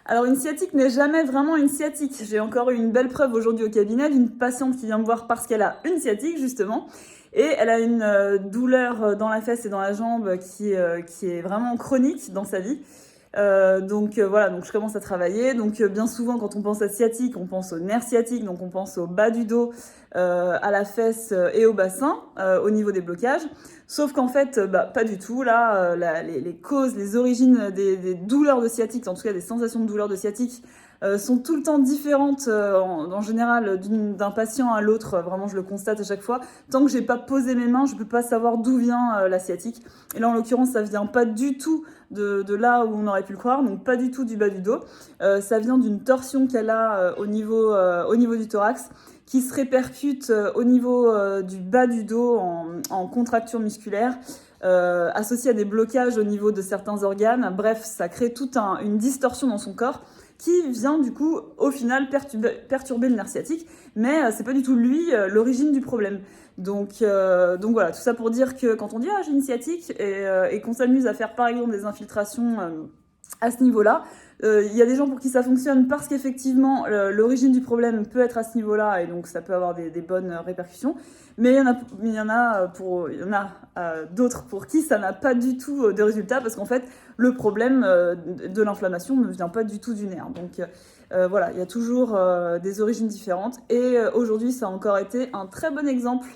Alors une sciatique n'est jamais vraiment une sciatique. J'ai encore eu une belle preuve aujourd'hui au cabinet d'une patiente qui vient me voir parce qu'elle a une sciatique justement. Et elle a une douleur dans la fesse et dans la jambe qui est vraiment chronique dans sa vie. Voilà, donc je commence à travailler. Donc bien souvent quand on pense à sciatique, on pense au nerf sciatique, donc on pense au bas du dos, à la fesse et au bassin, au niveau des blocages. Sauf qu'en fait, pas du tout. Là, les causes, les origines des douleurs de sciatique, en tout cas des sensations de douleur de sciatique, sont tout le temps différentes en général d'un patient à l'autre. Vraiment, je le constate à chaque fois. Tant que j'ai pas posé mes mains, je peux pas savoir d'où vient la sciatique. Et là, en l'occurrence, ça vient pas du tout de là où on aurait pu le croire, donc pas du tout du bas du dos. Ça vient d'une torsion qu'elle a au niveau du thorax, qui se répercute au niveau du bas du dos en contracture musculaire, associée à des blocages au niveau de certains organes. Bref, ça crée toute une distorsion dans son corps qui vient du coup au final perturber le nerf sciatique, mais c'est pas du tout lui l'origine du problème. Donc voilà, tout ça pour dire que quand on dit j'ai une sciatique et qu'on s'amuse à faire par exemple des infiltrations à ce niveau-là, il y a des gens pour qui ça fonctionne parce qu'effectivement l'origine du problème peut être à ce niveau-là et donc ça peut avoir des bonnes répercussions. Mais il y en a d'autres pour qui ça n'a pas du tout de résultat parce qu'en fait le problème de l'inflammation ne vient pas du tout du nerf. Donc voilà, il y a toujours des origines différentes et aujourd'hui ça a encore été un très bon exemple